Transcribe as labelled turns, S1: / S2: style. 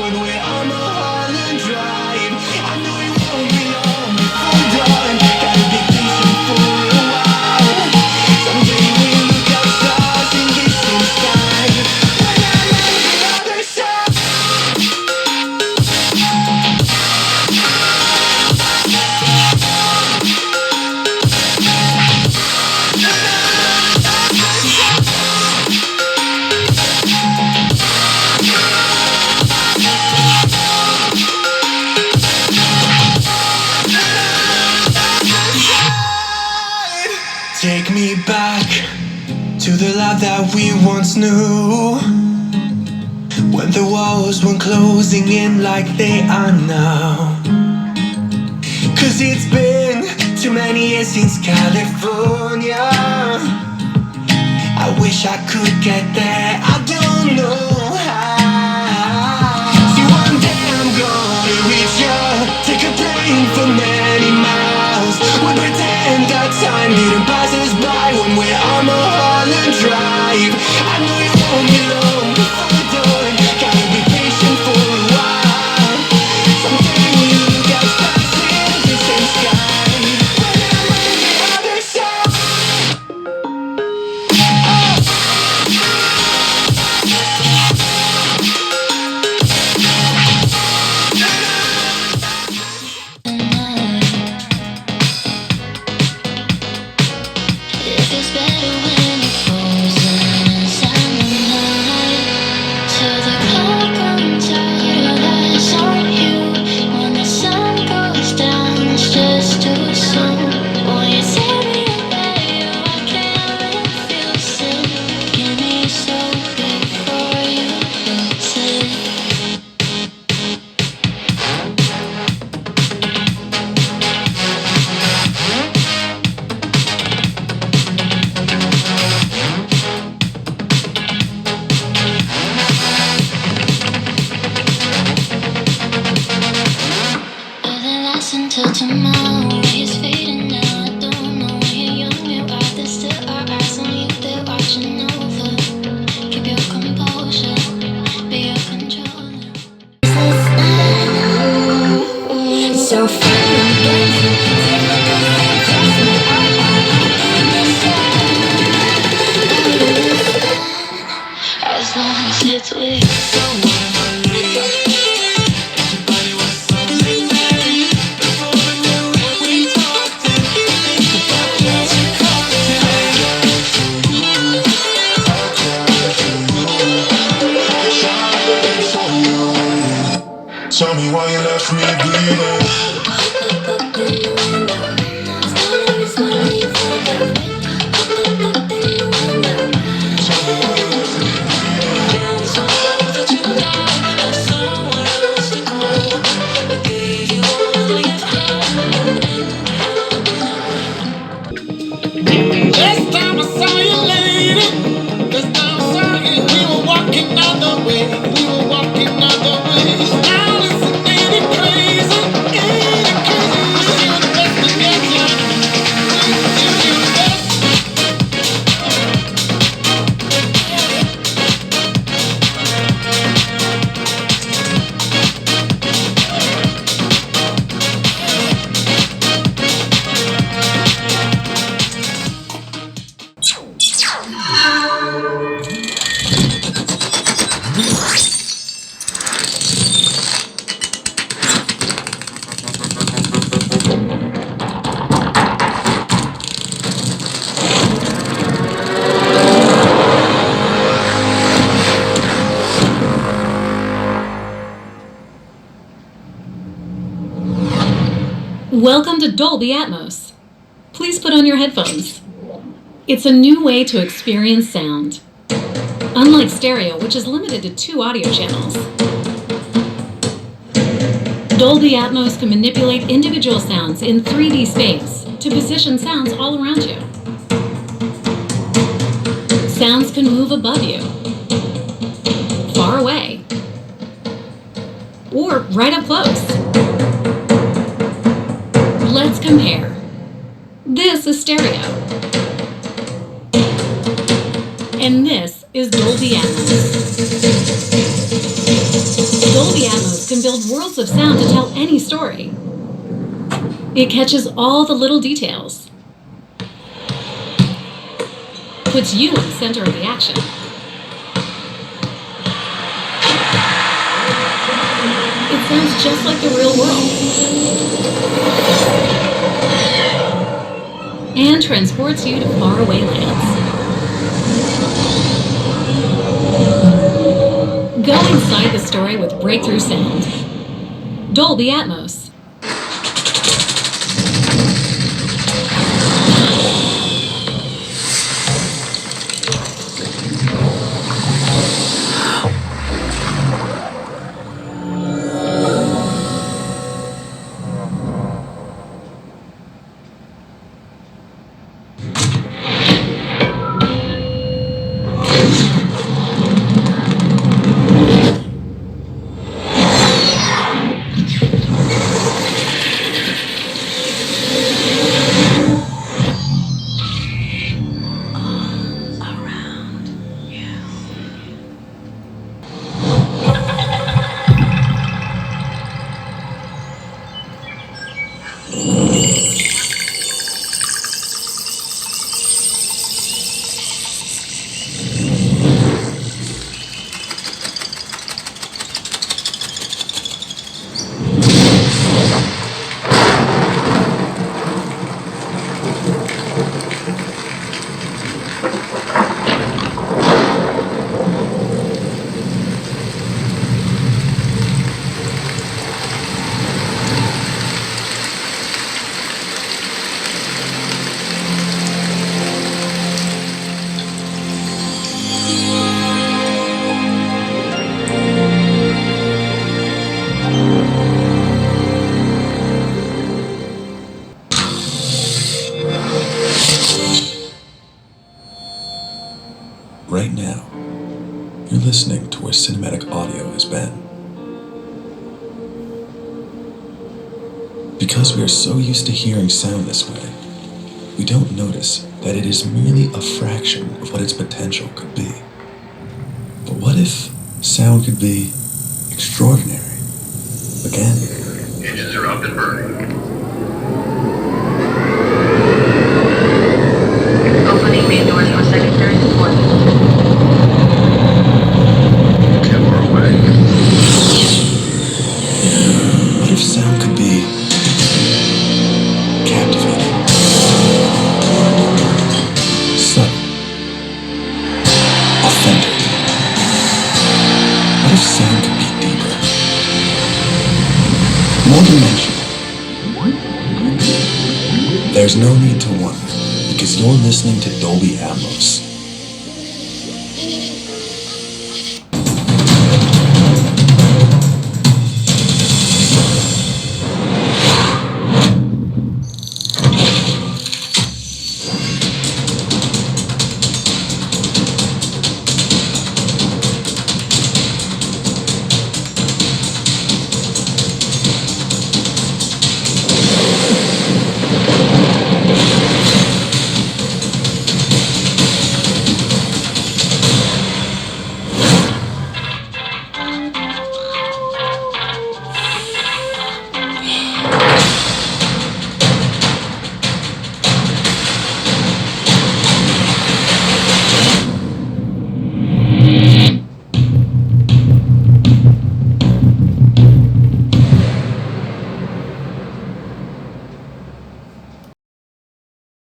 S1: when we're on Mulholland Drive. I know it won't be long before we're done. Gotta be patient for a while. Someday we look at stars in distant skies. When I'm on the other side. Take me back to the life that we once knew, when the walls weren't closing in like they are now. Cause it's been too many years since California. I wish I could get there, I don't know how. See, one day I'm gonna reach ya, take a plane for many miles. We pretend that time didn't pass us by when we're on Mulholland Drive. I know it won't be long before we're done. Gotta be patient for a while. Someday we'll look at stars in distant sky. When I'm on the other side.
S2: It feels better when you're frozen inside my mind. Till the clock runs out of eyes on you. When the sun goes down, it's just too soon. Boy, you tear me away, oh, I can't refuse it. Give me so before you lose it. Will it last until tomorrow? It's fading now, I don't know. When you're young, you're right, there's still our eyes on you, they're watching over. Keep your composure, be your controller. So fun and dancing, take a look and trust me, as long as it's with someone.
S3: Tell me why you left me bleeding.
S4: Last time I saw you, lady. Last time I saw you, we were walking out the way. We were walking out the way. Now listen, ain't it crazy? Ain't it crazy? Wish you the best to get you. Wish you the best.
S5: Welcome to Dolby Atmos. Please put on your headphones. It's a new way to experience sound. Unlike stereo, which is limited to 2 audio channels, Dolby Atmos can manipulate individual sounds in 3D space to position sounds all around you. Sounds can move above you, far away, or right up close. Let's compare. This is stereo. And this is Dolby Atmos. Dolby Atmos can build worlds of sound to tell any story. It catches all the little details, puts you in the center of the action. It sounds just like the real world, and transports you to faraway lands. Go inside the story with breakthrough sound. Dolby Atmos.
S6: Right now, you're listening to where cinematic audio has been. Because we are so used to hearing sound this way, we don't notice that it is merely a fraction of what its potential could be. But what if sound could be extraordinary? Again.
S7: Engines are up and burning.
S8: Opening main doors for second, third, and fourth.
S7: 10 more away.
S6: What if sound could be captivating, subtle, authentic? What if sound could be deeper, more dimensional? There's no need to wonder, because you're listening to Dolby Atmos.